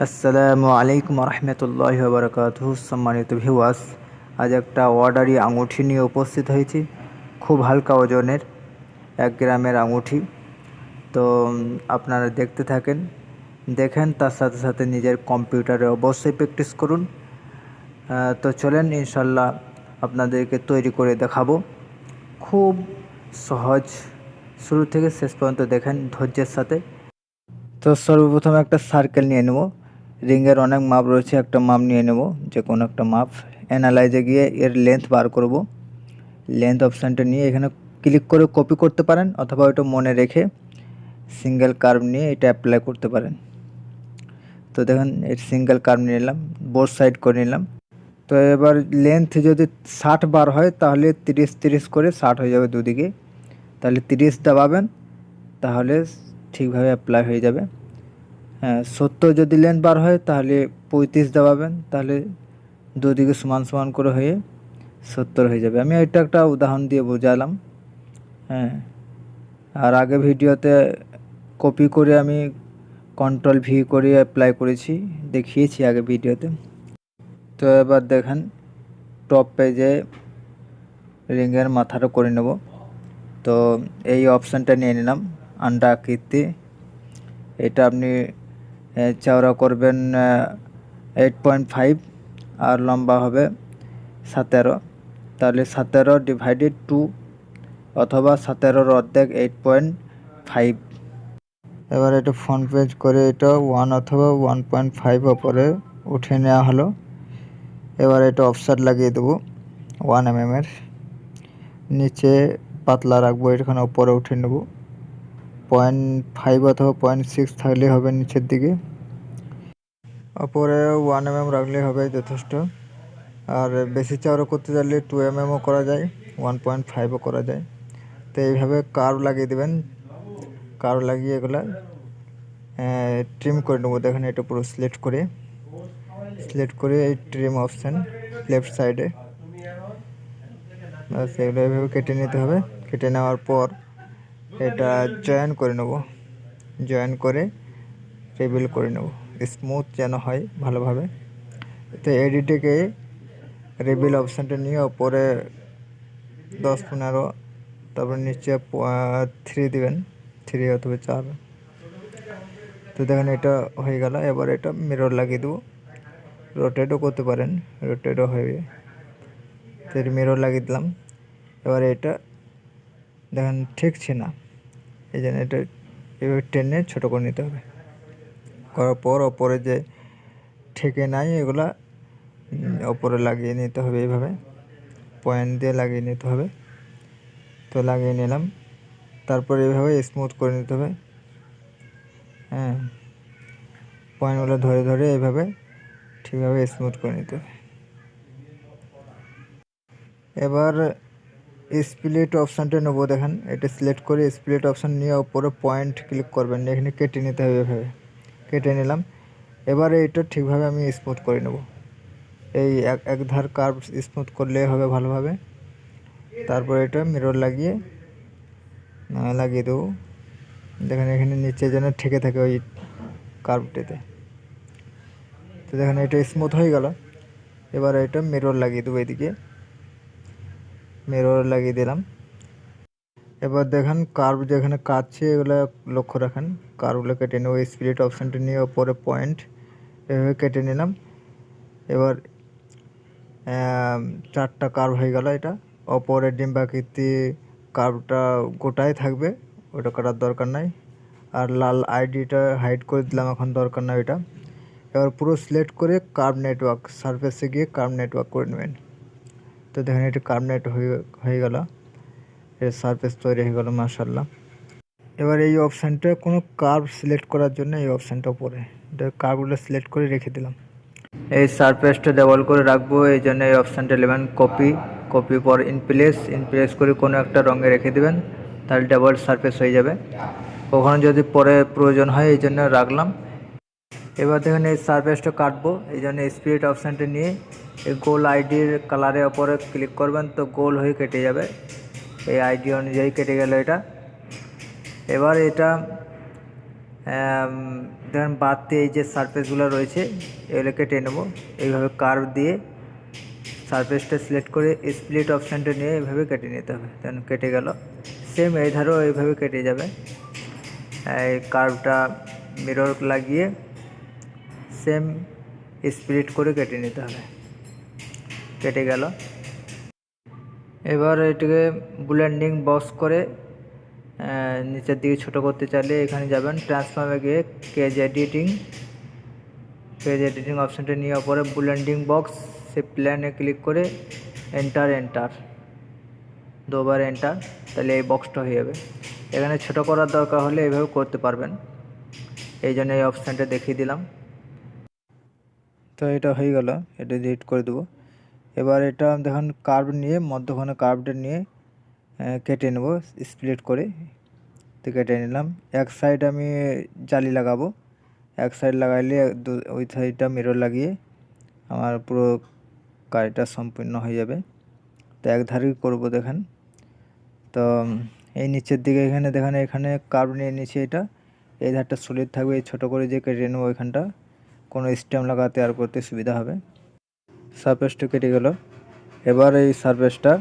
আসসালামু আলাইকুম রহমতুল্লাহি ওয়া বারাকাতুহু। সম্মানিত ভিউয়ার্স, আজ একটা অর্ডারি আঙুঠি নিয়ে উপস্থিত হয়েছি। খুব হালকা ওজনের 1 গ্রামের আঙুঠি। তো আপনারা দেখতে থাকেন, দেখেন, তার সাথে সাথে নিজের কম্পিউটারে অবশ্যই প্র্যাকটিস করুন। তো চলেন, ইনশাল্লাহ আপনাদেরকে তৈরি করে দেখাবো। খুব সহজ, শুরু থেকে শেষ পর্যন্ত দেখেন ধৈর্যের সাথে। তো সর্বপ্রথম একটা সার্কেল নিয়ে নেব। রিংয়ের অনেক মাপ রয়েছে, একটা মাপ নিয়ে নেব, যে কোনো একটা মাপ। অ্যানালাইজে গিয়ে এর লেন্থ বার করব। লেন্থ অপশানটা নিয়ে এখানে ক্লিক করে কপি করতে পারেন, অথবা ওটা মনে রেখে সিঙ্গেল কার্ভ নিয়ে এটা অ্যাপ্লাই করতে পারেন। তো দেখেন, এর সিঙ্গেল কার্ভ নিয়ে নিলাম, বোথ সাইড করে নিলাম। তো এবার লেন্থ যদি 60 বার হয়, তাহলে 30-30 করে 60 হয়ে যাবে দুদিকে। তাহলে 30 দাবাবেন, তাহলে ঠিকভাবে অ্যাপ্লাই হয়ে যাবে। হ্যাঁ, 70 যদি লেন্থ বার হয়, তাহলে 35 দাবাবেন, তাহলে দুদিকে সমান সমান করে হয়ে 70 হয়ে যাবে। আমি এটা একটা উদাহরণ দিয়ে বোঝালাম। হ্যাঁ, আর আগে ভিডিওতে কপি করে আমি Ctrl+V করে অ্যাপ্লাই করেছি, দেখিয়েছি আগে ভিডিওতে। তো এবার দেখেন, টপ পেজে রিংয়ের মাথাটা করে নেব। তো এই অপশানটা নিয়ে নিলাম, আন্ডা আকৃতি। এটা আপনি চওড়া করবেন 8.5 আর লম্বা হবে 17। তাহলে 17/2 অথবা 17-র অর্ধেক 8.5। এবার এটা ফ্রন্ট পেজ করে এটা 1 অথবা 1.5 ওপরে উঠে নেওয়া হলো। এবার এটা অফসেট লাগিয়ে দেবো 1 mm এর। নিচে পাতলা রাখবো, এখানে ওপরে উঠে নেব 0.5 অথবা 0.6 থাকলে হবে নিচের দিকে। ওপরে 1 mm রাখলে হবে যথেষ্ট। আর বেশি চওড়া করতে চাইলে 2 mmও করা যায়, 1.5ও করা যায়। তো এইভাবে কার্ভ লাগিয়ে দেবেন। কার্ভ লাগিয়ে এগুলো ট্রিম করে নেবো। দেখেন, এটা পুরো সিলেক্ট করে এই ট্রিম অপশান লেফট সাইডে, সেগুলো এইভাবে কেটে নিতে হবে। কেটে নেওয়ার পর এটা জয়েন করে নেব, জয়েন করে রিভিল করে নেব, স্মুথ যেন হয় ভালোভাবে। তো এডিটে রিভিল অপশানটা নিয়ে ওপরে 10-15, তারপর নিচে 3 দিবেন, 3 অথবা 4। তো দেখেন, এটা হয়ে গেল। এবার এটা মিরর লাগিয়ে দেবো, রোটেটও করতে পারেন, রোটেটও হবে। তো মিরর লাগিয়ে দিলাম। এবার এটা দেখেন ঠেকছে না, এই জন্য এটা এভাবে টেনে ছোটো করে নিতে হবে। করার পর ওপরে যে ঠেকে নাই এগুলা ওপরে লাগিয়ে নিতে হবে, এইভাবে পয়েন্ট দিয়ে লাগিয়ে নিতে হবে। তো লাগিয়ে নিলাম, তারপর এইভাবে স্মুথ করে নিতে হবে। হ্যাঁ, পয়েন্টগুলো ধরে ধরে এইভাবে ঠিকভাবে স্মুথ করে নিতে হবে। এবার স্প্লিট অপশানটা নেবো। দেখেন, এটা সিলেক্ট করে স্প্লিট অপশান নিয়ে ওপরে পয়েন্ট ক্লিক করবেন, এখানে কেটে নিতে হবে। এভাবে কেটে নিলাম। এবারে এটা ঠিকভাবে আমি স্মুথ করে নেব। এই এক ধার কার্ভ স্মুথ করলে হবে ভালোভাবে। তারপর এটা মিরর লাগিয়ে দেবো। দেখেন, এখানে নিচে যেন ঠেকে থাকে ওই কার্ভটিতে। তো দেখেন, এটা স্মুথ হয়ে গেল। এবার এটা মিরর লাগিয়ে দেবো, এদিকে মিরর লাগিয়ে দিলাম। এবার দেখেন, কার্ভ যেখানে কাটছে এগুলো লক্ষ্য রাখেন, কার্ভগুলো কেটে নেব। স্প্লিট অপশানটি নিয়ে ওপরে পয়েন্ট এভাবে কেটে নিলাম। এবার 4টা কার্ভ হয়ে গেল। এটা ওপরে ডিম্বাকৃতি কার্ভটা গোটাই থাকবে, ওটা কাটার দরকার নাই। আর লাল আইডিটা হাইড করে দিলাম, এখন দরকার নাই ওইটা। এবার পুরো সিলেক্ট করে কার্ভ নেটওয়ার্ক সারফেসে গিয়ে কার্ভ নেটওয়ার্ক করে নেবেন। তো দেখেন, এটা কার্ভ নেট হয়ে গেল, এর সারফেস তৈরি হয়ে গেল, মাশাআল্লাহ। এবার এই অপশানটা কোনো কার্ভ সিলেক্ট করার জন্য এই অপশানটা উপরে, এটা কার্ভগুলো সিলেক্ট করে রেখে দিলাম। এই সারফেসটা ডবল করে রাখবো, এই জন্য এই অপশানটা নেবেন, কপি পর ইনপ্লেস করে কোনো একটা রঙে রেখে দেবেন, তাহলে ডাবল সারফেস হয়ে যাবে। কখনো যদি পরে প্রয়োজন হয়, এই জন্য রাখলাম। এবার দেখেন, এই সারফেসটা কাটবো, এই জন্য স্পিরিট অপশানটা নিয়ে এই গোল আইডির কালারের ওপরে ক্লিক করবেন, তো গোল হয়ে কেটে যাবে। এই আইডি অনুযায়ী কেটে গেল এটা। এবার এটা দেখেন বাড়তে এই যে সারফেসগুলো রয়েছে এগুলো কেটে নেব। এইভাবে কার্ভ দিয়ে সারফেসটা সিলেক্ট করে স্প্লিট অপশানটা নিয়ে এইভাবে কেটে নিতে হবে। দেন কেটে গেল। সেম এই ধারেও এইভাবে কেটে যাবে। এই কার্ভটা মিরর লাগিয়ে সেম স্প্লিট করে কেটে নিতে হবে। কেটে গেল। এবার এটাকে ব্লেন্ডিং বক্স করে নিচের দিকে ছোট করতে চাইলে এখানে যাবেন, ট্রান্সফর্মে গিয়ে কেজ এডিটিং অপশানটা নেওয়ার পরে ব্লেন্ডিং বক্স সে প্ল্যানে ক্লিক করে এন্টার দুবার এন্টার, তাহলে এই বক্সটা হয়ে যাবে। এখানে ছোট করার দরকার হলে এইভাবে করতে পারবেন, এই জন্য এই অপশানটা দেখিয়ে দিলাম। তো এটা হয়ে গেল, এটা ডিলিট করে দেবো। এবার এটা দেখুন কার্ভ নিয়ে মধ্যখানে কার্ভটা নিয়ে কেটে নেব স্প্লিট করে। তো কেটে নিলাম। এক সাইড আমি জালি লাগাবো, এক সাইড লাগাইলে ওই সাইডটা মিরর লাগিয়ে আমার পুরো কাজটা সম্পূর্ণ হয়ে যাবে। তো এক ধারেই করবো দেখেন। তো এই নিচের দিকে এখানে দেখেন, এখানে কার্ভ নিয়ে নিচে এটা এই ধারটা সলিড থাকবে, এই ছোটো করে যে কেটে নেবো ওইখানটা কোনো স্টেম লাগাতে আর করতে সুবিধা হবে। সারফেসটা কেটে গেল। এবার এই সারফেসটা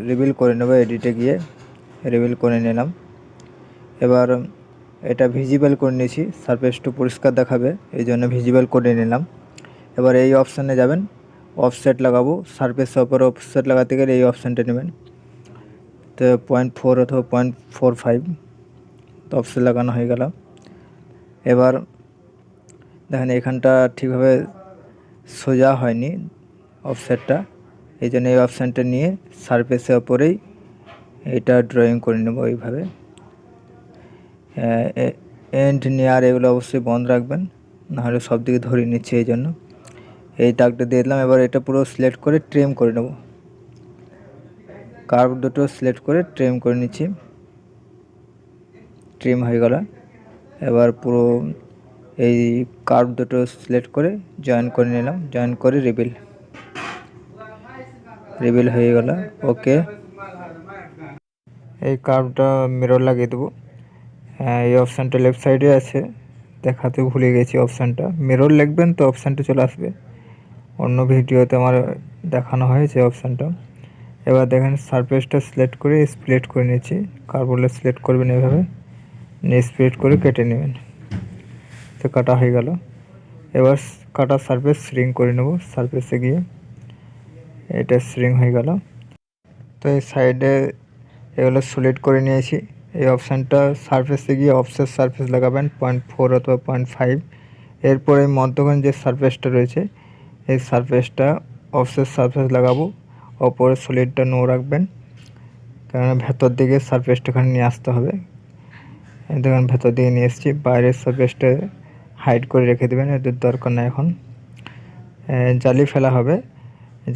রিভিল করে নেব, এডিটে গিয়ে রিভিল করে নিলাম। এবার এটা ভিজিবল করে নিয়েছি, সারফেসটা পরিষ্কার দেখাবে এই জন্য ভিজিবল করে নিলাম। এবার এই অপশানে যাবেন, অফসেট লাগাবো। সারফেসের ওপর অফসেট লাগাতে গেলে এই অপশানটা নেবেন। তো 0.4 অথবা 0.45 তো অফসেট লাগানো হয়ে গেল। এবার দেখেন এখানটা ঠিকভাবে সোজা হয়নি অফসেটটা, এই জন্য এই অপশানটা নিয়ে সারফেসের ওপরেই এটা ড্রয়িং করে নেব এইভাবে। এন্ড নেয়ার এগুলো অবশ্যই বন্ধ রাখবেন, নাহলে সব দিকে ধরিয়ে নিচ্ছে, এই জন্য এই দাগটা দিয়ে দিলাম। এবার এটা পুরো সিলেক্ট করে ট্রিম করে নেব, কার্ভ দুটো সিলেক্ট করে ট্রিম করে নিচ্ছি। ট্রিম হয়ে গেল। এবার পুরো এই কার্ভ দুটো সিলেক্ট করে জয়েন করে নিলাম, জয়েন করে রিভিল হয়ে গেল। ওকে, এই কার্ভটা মিরর লাগিয়ে দেবো। এই অপশানটা লেফট সাইডে আছে, দেখাতে ভুলে গেছি অপশানটা। মিরর লিখবেন তো অপশানটা চলে আসবে, অন্য ভিডিওতে আমার দেখানো হয়েছে অপশানটা। এবার দেখেন সারফেসটা সিলেক্ট করে স্প্লিট করে নিচ্ছি, কার্ভগুলো সিলেক্ট করবেন এভাবে নিয়ে স্প্লিট করে কেটে নেবেন। তো কাটা হয়ে গেল। এবার কাটা সারফেস শ্রিঙ্ক করে নেব, সারফেসে গিয়ে এটা শ্রিঙ্ক হয়ে গেল। তো এই সাইডে এগুলো সলিড করে নিয়েছি। এই অপশানটা সারফেসে গিয়ে অফসেট সারফেস লাগাবেন 0.4 অথবা 0.5। এরপরে মধ্যখানে যে সারফেসটা রয়েছে এই সারফেসটা অফসেট সারফেস লাগাবো, ওপরে সলিডটা নো রাখবেন, কারণ ভেতর দিকে সারফেসটা এখানে নিয়ে আসতে হবে। দেখুন ভেতর দিকে নিয়ে এসেছি, বাইরের সারফেসটা হাইড করে রেখে দেবেন, এদের দরকার নেই এখন। জালি ফেলা হবে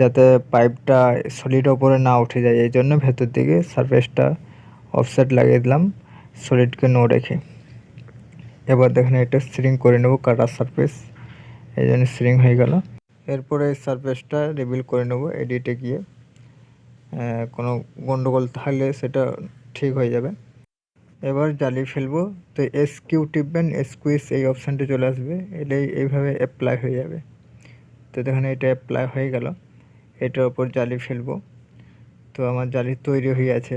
যাতে পাইপটা সলিড ওপরে না উঠে যায়, এই জন্য ভেতর দিকে সারফেসটা অফসেট লাগিয়ে দিলাম সলিডকে নো রেখে। এবার দেখেন এটা শ্রিঙ্ক করে নেব, কাটার সারফেস, এই জন্য শ্রিঙ্ক হয়ে গেল। এরপরে এই সারফেসটা রিভিল করে নেব এডিটে গিয়ে, কোনো গন্ডগোল থাকলে সেটা ঠিক হয়ে যাবে। এবার জালি ফেলবো, তো এসকিউ টিপবেন, স্কুইজ এই অপশানটা চলে আসবে, এটাই এইভাবে অ্যাপ্লাই হয়ে যাবে। তো দেখেন এটা অ্যাপ্লাই হয়ে গেল। এটার উপর জালি ফেলবো। তো আমার জালি তৈরি হয়ে আছে,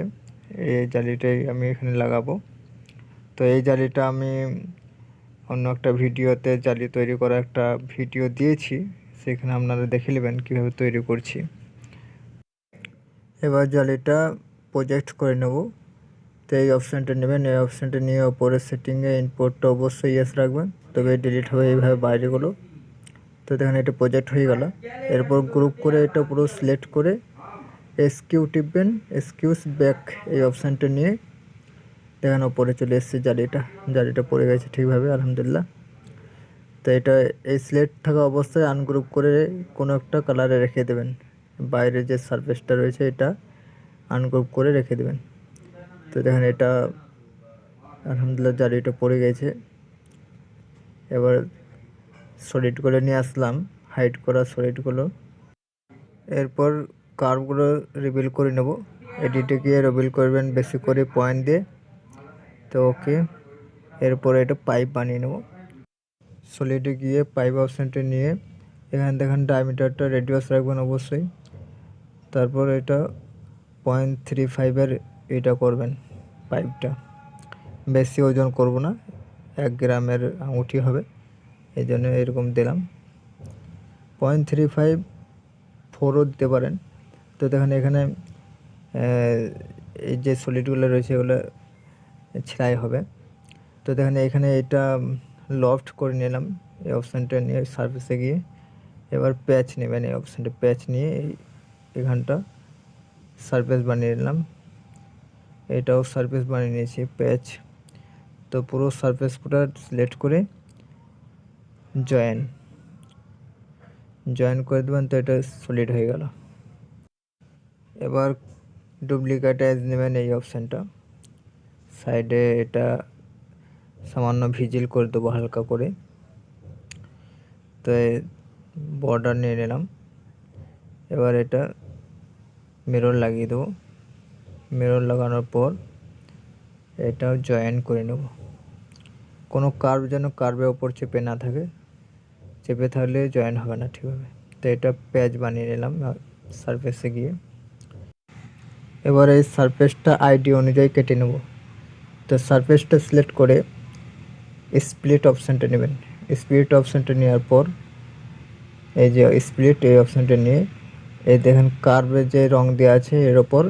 এই জালিটাই আমি এখানে লাগাবো। তো এই জালিটা আমি অন্য একটা ভিডিওতে জালি তৈরি করা একটা ভিডিও দিয়েছি, সেখানে আপনারা দেখে নেবেন কীভাবে তৈরি করছি। এবার জালিটা প্রজেক্ট করে নেব। তো এই অপশানটা নেবেন, এই অপশানটা নিয়ে ওপরের সেটিংয়ে ইনপুটটা অবশ্যই ইয়েস রাখবেন, তবে ডিলিট হবে এইভাবে বাইরেগুলো। তো দেখেন এটা প্রজেক্ট হয়ে গেল। এরপর গ্রুপ করে এটা পুরো সিলেক্ট করে এসকিউ টিপবেন, এসকিউস ব্যাক এই অপশানটা নিয়ে দেখেন ওপরে চলে এসছে জালিটা পড়ে গেছে ঠিকভাবে, আলহামদুলিল্লাহ। তো এটা এই সিলেক্ট থাকা অবস্থায় আনগ্রুপ করে কোনো একটা কালারে রেখে দেবেন, বাইরে যে সারফেসটা রয়েছে এটা আনগ্রুপ করে রেখে দেবেন। তো দেখেন এটা আলহামদুলিল্লাহ জালিটা পড়ে গেছে। এবার সলিডগুলো নিয়ে আসলাম, হাইড করা সলিডগুলো। এরপর কার্ভগুলো রিভিল করে নেব, এডিটে গিয়ে রিভিল করবেন বেশি করে পয়েন্ট দিয়ে। তো ওকে, এরপরে এটা পাইপ বানিয়ে নেব। সলিডে গিয়ে পাইপ অপশানটা নিয়ে এখানে দেখেন ডায়ামিটারটা রেডিয়াস রাখবেন অবশ্যই। তারপর এটা 0.35 এটা করবেন পাইপটা, বেশি ওজন করব না, 1 গ্রামের আঙুঠি হবে, এই জন্য এরকম দিলাম। 0.35 4ও দিতে পারেন। তো দেখেন এখানে এই যে সলিডগুলো রয়েছে এগুলো ছেঁড়াই হবে। তো দেখেন এখানে এটা লফট করে নিলাম এই অপশানটা নিয়ে সারফেসে গিয়ে। এবার প্যাচ নেবেন, এই অপশানটা প্যাচ নিয়ে এখানটা সারফেস বানিয়ে নিলাম। এটাও সারফেস বানিয়ে নিয়েছি প্যাচ। তো পুরো সারফেসটা সিলেক্ট করে জয়েন করে দেবেন, তো এটা সলিড হয়ে গেল। এবার ডুপ্লিকেট এজ নেবেন এই অপশানটা, সাইডে এটা সামান্য ভিজিল করে দেবো হালকা করে। তো বর্ডার নিয়ে নিলাম। এবার এটা মিরর লাগিয়ে দেবো। মিরর লাগানোর পর এটাও জয়েন করে নেব। কোনো কার্ভ যেন কার্ভের ওপর চেপে না থাকে, চেপে থাকলে জয়েন হবে না ঠিকভাবে। তো এটা প্যাচ বানিয়ে নিলাম সারফেসে গিয়ে। এবার এই সারফেসটা আইডি অনুযায়ী কেটে নেব। তো সারফেসটা সিলেক্ট করে স্প্লিট অপশানটা নেবেন। স্প্লিট অপশানটা নেওয়ার পর এই যে স্প্লিট এই অপশানটা নিয়ে এই দেখেন কার্ভে যে রং দেওয়া আছে এর ওপর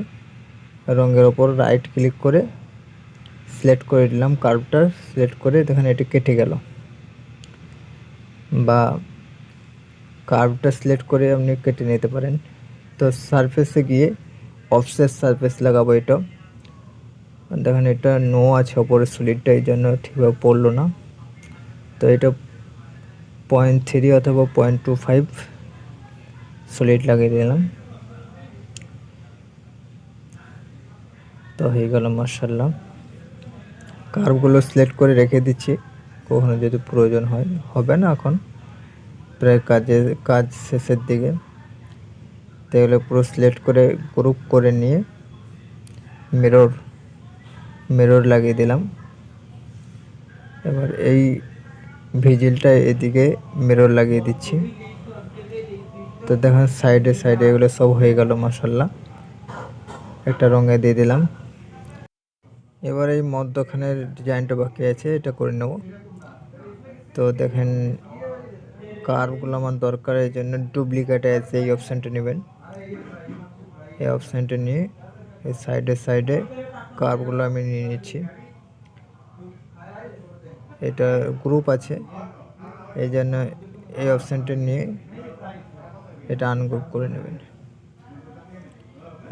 রঙের ওপর রাইট ক্লিক করে সিলেক্ট করে দিলাম। কার্ভটা সিলেক্ট করে দেখেন এটি কেটে গেল। বা কার্ভটা সিলেক্ট করে আপনি কেটে নিতে পারেন। তো সারফেসে গিয়ে অফসেট সারফেস লাগাবো। এটা দেখেন এটা নো আছে ওপরের সলিডটা, এই জন্য ঠিকভাবে পড়লো না। তো এটা 0.3 অথবা 0.25 সলিড লাগিয়ে দিলাম। তো হয়ে গেল মাশাআল্লাহ। কার্ভগুলো সিলেক্ট করে রেখে দিচ্ছি, কখনো যদি প্রয়োজন হয়, হবে না এখন, প্রায় কাজ শেষের দিকে। তো এগুলো পুরো সিলেক্ট করে গ্রুপ করে নিয়ে মিরর লাগিয়ে দিলাম। এবার এই ভিজিলটা এদিকে মিরর লাগিয়ে দিচ্ছি। তো দেখেন সাইডে এগুলো সব হয়ে গেল মাশাআল্লাহ। একটা রঙে দিয়ে দিলাম। এবার এই মধ্যখানের ডিজাইনটা বাকি আছে, এটা করে নেব। তো দেখেন কার্ভগুলো আমার দরকার, এই জন্য ডুপ্লিকেট আছে এই অপশানটা নেবেন। এই অপশানটা নিয়ে এই সাইডে কার্ভগুলো আমি নিয়ে নিচ্ছি। এটা গ্রুপ আছে, এই জন্য এই অপশানটা নিয়ে এটা আনগ্রুপ করে নেবেন।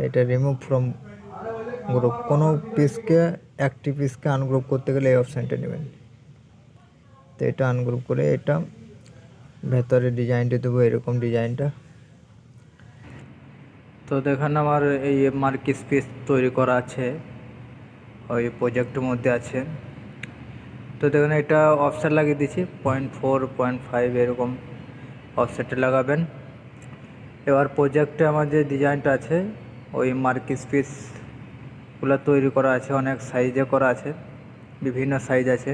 এটা রিমুভ ফ্রম গ্রুপ, কোনো একটি পিসকে আনগ্রুপ করতে গেলে এই অপশানটা নেবেন। তো এটা আনগ্রুপ করে এটা ভেতরে ডিজাইনটা দেবো, এরকম ডিজাইনটা। তো দেখেন আমার এই মার্কিস পিস তৈরি করা আছে, ওই প্রজেক্টের মধ্যে আছে। তো দেখুন এটা অফসেট লাগিয়ে দিচ্ছি 0.4 0.5 এরকম অফসেটে লাগাবেন। এবার প্রজেক্টে আমার যে ডিজাইনটা আছে ওই মার্কিস পিসগুলো তৈরি করা আছে, অনেক সাইজে করা আছে, বিভিন্ন সাইজ আছে।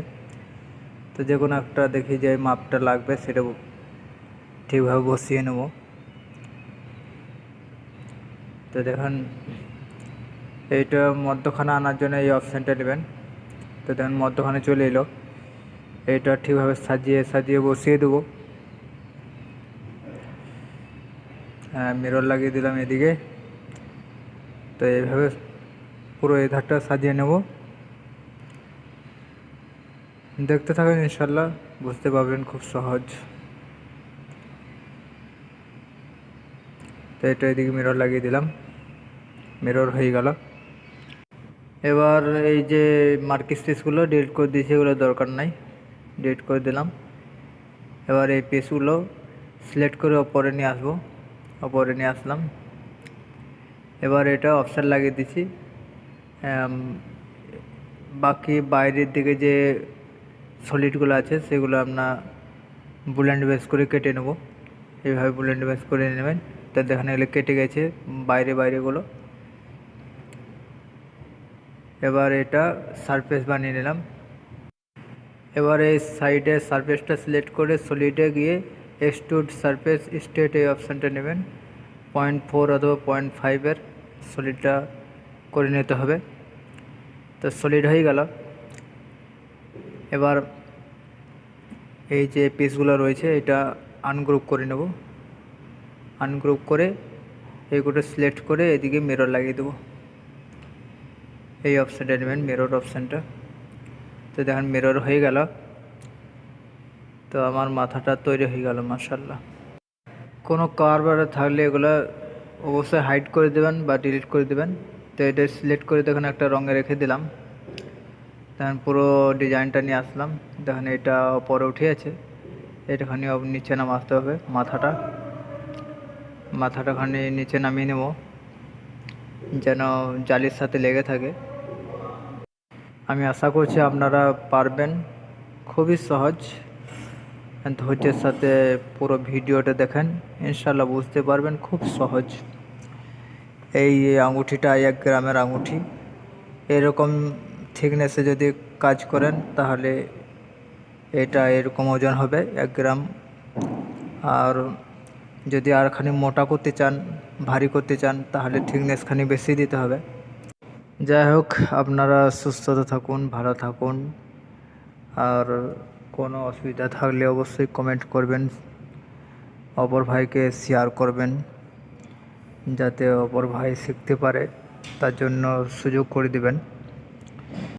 তো যে কোনো একটা দেখি যে মাপটা লাগবে সেটা ঠিকভাবে বসিয়ে নেব। তো দেখুন এইটা মধ্যখানে আনার জন্য এই অপশানটা নেবেন। তো দেখুন মধ্যখানে চলে এলো, এটা ঠিকভাবে সাজিয়ে বসিয়ে দেবো। মিরর লাগিয়ে দিলাম এদিকে। তো এইভাবে পুরো এই ধারটা সাজিয়ে নেব। দেখতে থাকেন, ইনশাল্লাহ বুঝতে পারবেন, খুব সহজ। তো এটা এদিকে মিরর লাগিয়ে দিলাম, মিরর হয়ে গেল। এবার এই যে মার্কিস পিসগুলো ডিলিট করে দিয়েছি, এগুলো দরকার নাই, ডিলিট করে দিলাম। এবার এই পিসগুলো সিলেক্ট করে ওপরে নিয়ে আসবো, ওপরে নিয়ে আসলাম। এবার এটা অপশান লাগিয়ে দিচ্ছি। বাকি বাইরের দিকে যে সলিডগুলো আছে সেগুলো আপনার বুলেন্ড বেস করে কেটে নেব। এইভাবে বুলেন্ড বেস করে নেবেন। তো দেখেন এগুলো কেটে গেছে বাইরেগুলো। এবার এটা সারফেস বানিয়ে নিলাম। এবারে সাইডে সারফেসটা সিলেক্ট করে সলিডে গিয়ে এক্সট্রুড সারফেস স্টেট এই অপশানটা নেবেন। 0.4 অথবা 0.5 সলিডটা করে নিতে হবে। তো সলিড হয়ে গেল। এবার এই যে পিসগুলো রয়েছে এটা আনগ্রুপ করে নেব। আনগ্রুপ করে এইগুলো সিলেক্ট করে এদিকে মিরর লাগিয়ে দেবো। এই অপশানটা নেবেন, মিরর অপশানটা। তো দেখেন মিরর হয়ে গেল। তো আমার মাথাটা তৈরি হয়ে গেল মাশাআল্লাহ। কোনো কার্ভার থাকলে এগুলো অবশ্যই হাইড করে দেবেন বা ডিলিট করে দেবেন। তো এটা সিলেক্ট করে দেখেন একটা রঙে রেখে দিলাম। দেখেন পুরো ডিজাইনটা নিয়ে আসলাম। দেখেন এটা উপরে উঠে আছে, এটাখানি নিচে নামাতে হবে। মাথাটা খানি নিচে নামিয়ে নেব যেন জালির সাথে লেগে থাকে। আমি আশা করছি আপনারা পারবেন, খুবই সহজ। ধৈর্যের সাথে পুরো ভিডিওটা দেখেন, ইনশাল্লাহ বুঝতে পারবেন, খুব সহজ। এই আঙুঠিটা 1 গ্রামের আঙুঠি। এরকম থিকনেসে যদি কাজ করেন তাহলে এটা এরকম ওজন হবে 1 গ্রাম। আর যদি আরখানি মোটা করতে চান, ভারী করতে চান, তাহলে থিকনেসখানি বেশি দিতে হবে। যাই হোক, আপনারা সুস্থতা থাকুন, ভালো থাকুন। আর কোনো অসুবিধা থাকলে অবশ্যই কমেন্ট করবেন, অপর ভাইকে শেয়ার করবেন, যাতে অপর ভাই শিখতে পারে, তার জন্য সুযোগ করে দেবেন।